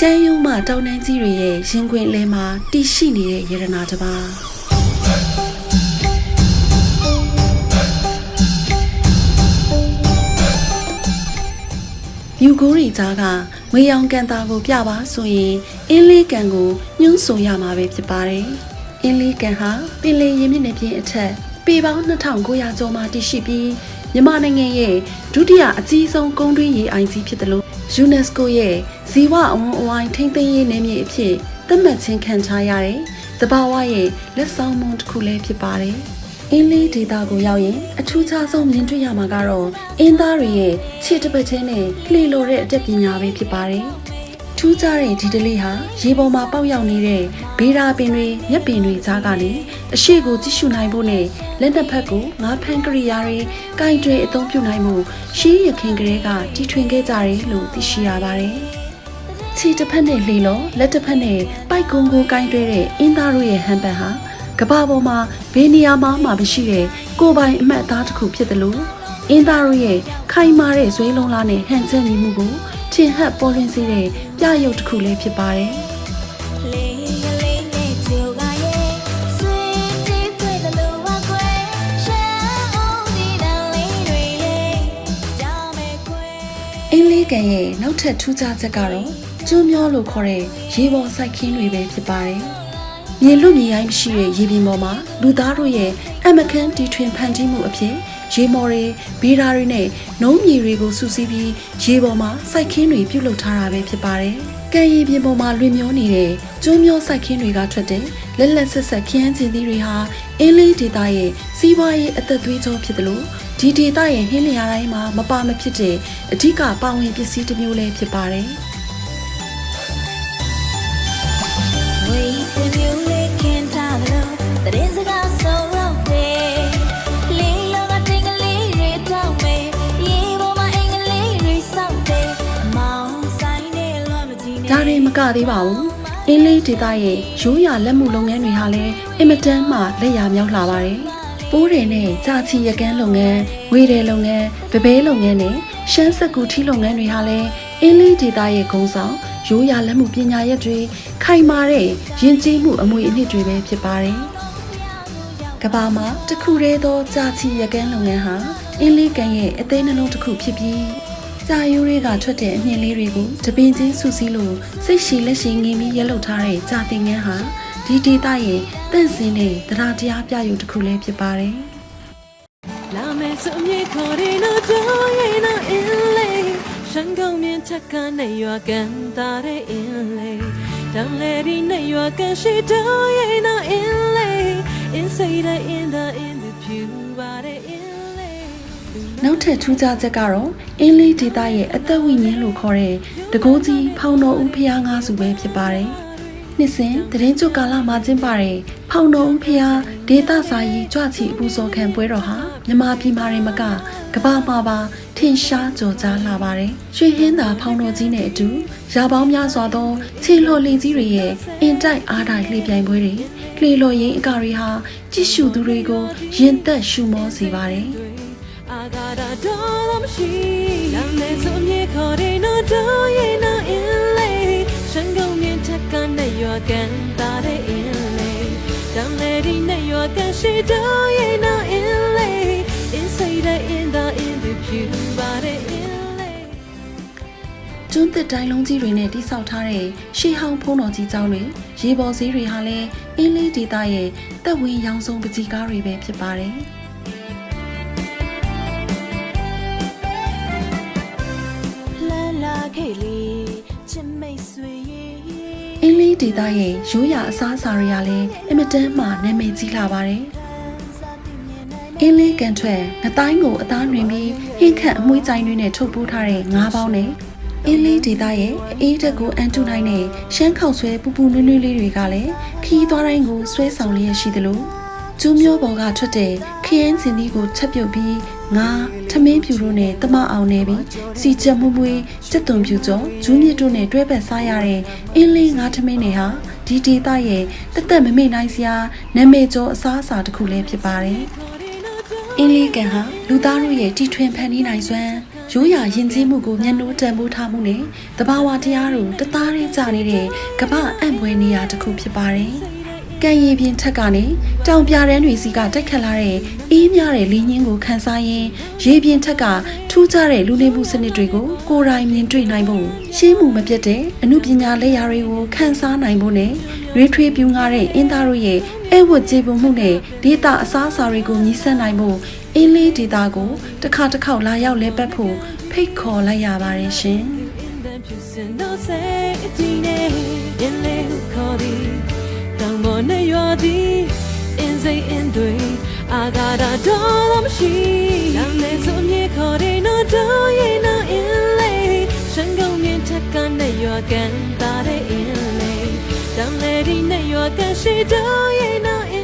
ရှမ်းရုံးမှတောင်တန်းကြီးတွေရဲ့ရင်ခွင်လဲမှာတည်ရှိနေတဲ့ရတနာတစ်ပါးယူကိုရီကြားကငွေရောင်ကန်တာကိုပြပါဆိုရင်အင်းလေးကန်ကိုညှို့ဆိုရမှာပဲဖြစ်ပါတယ်။အင်းလေးကန်ဟာပင်လယ်ရင်မြစ်နယ်ပြင်အထက်ပေပေါင်း2900ကျော်မှတည်ရှိပြီးမြန်မာနိုင်ငံရဲ့ဒုတိယအကြီးဆုံးကုန်းတွင်းရေအိုင်ကြီးဖြစ်တယ်လို့ UNESCO ရဲ့ဇီဝအဝန်းအဝိုင်းထိန်းသိမ်းရေးနယ်မြေအဖြစ်သတ်မှတ်ခြင်းခံထားရတဲ့သဘာဝရဲ့လက်ဆောင်မှုတစ်ခုလည်းဖြစ်ပါတယ်။အင်းလေးဒေသကိုရောက်ရင်အထူးခြားဆုံးမြင်တွေ့ရမှာကတော့အင်းသားတွေရဲ့ခြေတစ်ပတ်ချင်းနဲ့လှေလိုတဲ့အတတ်ပညာပဲဖြစ်ပါတယ်။ထူးခြားတဲ့ဒီတလေးဟာရေပေါ်မှာပေါက်ရောက်နေတဲ့ဘေးရာပင်တွေမြက်ပင်တွေကြားကနေအရှိကိုကြည့်ရှုနိုင်ဖို့နဲ့လက်နှစ်ဖက်ကိုငါးဖမ်းကရိယာတွေကင်တွေအသုံးပြုနိုင်မှုရှေးရခင်ကလေးကတီထွင်ခဲ့ကြတယ်လို့သိရှိရပါတယ်။ခြေတစ်ဖက်နဲ့လှေလောလက်တစ်ဖက်နဲ့ပိုက်ကုန်းကိုကင်တွဲတဲ့အင်းသားတို့ရဲ့ဟန်ပန်ဟာကမ္ဘာပေါ်မှာဘယ်နေရာမှမရှိတဲ့ကိုယ်ပိုင်အမှတ်အသားတစ်ခုဖြစ်တယ်လို့အင်းသားတို့ရဲ့ခိုင်မာတဲ့ဇွဲလုံးလားနဲ့ဟန်ချက်ညီမှုကိုထင်ဟပ်ပေါ်လွင်စေတဲ့ပြရုပ်တစ်ခုလည်းဖြစ်ပါတယ်။အင်းလေးကန်ရဲ့နောက်ထပ်ထူးခြားချက်ကတော့ကျွန်းမျောလို့ခေါ်တဲ့ရေပေါ်စိုက်ခင်းတွေပဲဖြစ်ပါတယ်။မြေလွတ်မြေရိုင်းမရှိတဲ့ရေပြင်ပေါ်မှာလူသားတို့ရဲ့အမခန်းတီထွင်ဖန်တီးမှုအဖြစ်ရေမော်တွေဘီရာတွေနဲ့နှုံးမြေတွေကိုစုစည်းပြီးရေပေါ်မှာစိုက်ခင်းတွေပြုလုပ်ထားတာပဲဖြစ်ပါတယ်။ကံရီပြင်ပေါ်မှာလွင်မျောနေတဲ့ကျွန်းမျောစိုက်ခင်းတွေကထွက်တဲ့လက်လက်ဆက်ဆက်ခင်းကျင်းသီးတွေဟာအင်းလေးဒေသရဲ့စီးပွားရေးအသက်သွေးကြောဖြစ်တယ်လို့ဒီဒေသရဲ့ဟင်းလျာတိုင်းမှာမပါမဖြစ်တဲ့အဓိကပါဝင်ပစ္စည်းတစ်မျိုးလည်းဖြစ်ပါတယ်။ဒါတွေမကသေးပါဘူး။အင်းလေးဒေသရဲ့ရိုးရာလက်မှုလုပ်ငန်းတွေဟာလည်းအင်မတန်မှလက်ရမြောက်လာပါတယ်။ပိုးတယ်နဲ့ကြာချီရကန်းလုပ်ငန်း၊ဝေတယ်လုပ်ငန်း၊ဗပဲလုပ်ငန်းနဲ့ရှမ်းစက်ကူထီလုပ်ငန်းတွေဟာလည်းအင်းလေးဒေသရဲ့ဂုဏ်ဆောင်ရိုးရာလက်မှုပညာရပ်တွေခိုင်မာတဲ့ယဉ်ကျေးမှုအမွေအနှစ်တွေပဲဖြစ်ပါတယ်။ကမ္ဘာမှာတခုတည်းသောကြာချီရကန်းလုပ်ငန်းဟာအင်းလေးကန်ရဲ့အသေးနှလုံးတစ်ခုဖြစ်ပြီးကြာရိုးတွေကထွက်တဲ့အမြင့်လေးတွေကိုတပင်ချင်းဆူဆီးလို့စိတ်ရှည်လက်ရှည်ငင်းပြီးရက်လုပ်ထားတဲ့ကြာတင်ငန်းဟာဒီဒေသရဲ့တန့်စင်တဲ့တရားတရားပြရုပ်တစ်ခုလည်းဖြစ်ပါတယ်။လာမယ်ဆိုမြေခေါ်ရင်တော့ရဲ့နော်အင်းလေးရှမ်းကုန်းမြင့်ချက်ကနေရွာကန်တာတဲ့အင်းလေးတောင်လေဒီနဲ့ရွာကန်ရှိတော့ရဲ့နော်အင်းလေး inside in the pew ပါတဲ့အင်းနောက်ထပ်ထူးခြားချက်ကတော့အင်းလေးဒေသရဲ့အသက်ဝိညာဉ်လို့ခေါ်တဲ့တကိုးကြီးဖောင်တော်ဦးဖျားငါးစုပဲဖြစ်ပါတယ်။နှစ်စဉ်တရင်ကျွတ်ကာလမှာကျင်းပတဲ့ဖောင်တော်ဦးဖျားဒေသစာရေးကြွချီအပူစော်ခံပွဲတော်ဟာမြန်မာပြည်မှာရင်မကကမ္ဘာမှာပါထင်ရှားကြော်ကြားလာပါတယ်။ရွှေဟင်းသာဖောင်တော်ကြီးနဲ့အတူရာပေါင်းများစွာသောခြေလှော်လေကြီးတွေရဲ့အင်တိုက်အားတိုက်လှေပြိုင်ပွဲတွေလှေလော်ရင်းအကာတွေဟာကြည့်ရှုသူတွေကိုရင်သက်ရှုမောစေပါတယ်။ I got a dollar machine. I'm so near calling no doyena inlay. Shango me take on your gun that inlay. Don't let in your gun she doyena inlay. Inside in the pew but inlay. ကျွန်းသစ်တိုင်းလုံးကြီးတွေနဲ့တိဆောက်ထားတဲ့ရှေးဟောင်းဖုံးတော်ကြီးကျောင်းတွေရေပေါ်ဈေးတွေဟာလည်းအင်းလေးဒေသရဲ့သက်ဝင်ရောင်စုံပကြီးကားတွေပဲဖြစ်ပါတယ်။အင်းလေးဒေသရဲ့ရိုးရာအစားအစာတွေကလည်းအင်မတန်မှနာမည်ကြီးလာပါတယ်။အင်းလေးကန်ထွက်ငတိုင်းကိုအသားနှွင်ပြီးဟင်းခန့်အမွှေးကြိုင်တွေနဲ့ထုတ်ပိုးထားတဲ့ငါးပေါင်းနဲ့အင်းလေးဒေသရဲ့အေးတက်ကိုအန်တူနိုင်တဲ့ရှမ်းခောက်ဆွဲပူပူနွေ့နွေ့လေးတွေကလည်းခီးသွားတိုင်းကိုဆွဲဆောင်လျက်ရှိသလိုကျူးမျိုးပေါ်ကထွက်တဲ့ခရမ်းစင်သီးကိုချက်ပြုတ်ပြီးငါထမင်းဖြူတို့နဲ့တမအောင်နေပြီးစီချက်မွမွေးစက်သွန်ဖြူကျော်ဂျူးမြစ်တို့နဲ့တွဲပတ်စားရတဲ့အင်းလေးငါထမင်းတွေဟာဒီဒေသရဲ့တက်တက်မမေ့နိုင်စရာနာမည်ကျော်အစားအစာတစ်ခုလည်းဖြစ်ပါတယ်။အင်းလေးကန်ဟာလူသားတို့ရဲ့တီထွင်ဖန်တီးနိုင်စွမ်း ရိုးရာယဉ်ကျေးမှုကိုမျက်နှိုးတန်ဖိုးထားမှုနဲ့တဘာဝတရားတို့တသားရင်းကြနေတဲ့ကမ္ဘာအံ့ဖွယ်နေရာတစ်ခုဖြစ်ပါတယ်။ကံရည်ပြင်ထက်ကနေတောင်ပြတန်းတွေစီကတက်ခတ်လာတဲ့အေးမြတဲ့လင်းရင်းကိုခန်းစားရင်းရေပြင်ထက်ကထူးခြားတဲ့လူနေမှုစနစ်တွေကိုကိုယ်တိုင်မြင်တွေ့နိုင်ဖို့ရှင်းမှုမပြတ်တဲ့အမှုပညာလက်ရာတွေကိုခန်းစားနိုင်ဖို့နဲ့ရွေးထွေးပြူးငါတဲ့အင်းသားတို့ရဲ့အဲဝတ်ကျေပွန်မှုနဲ့ဒေတာအစားအစာတွေကိုညီဆက်နိုင်ဖို့အင်းလေးဒေတာကိုတစ်ခါတစ်ခေါက်လာရောက်လဲပတ်ဖို့ဖိတ်ခေါ်လိုက်ရပါတယ်ရှင် Agada dolom shi Lam le zum ye khore no do ye no in lay Shangong mien takkan na yo kan ta de in lay Dam le di na yo kan shi do ye no in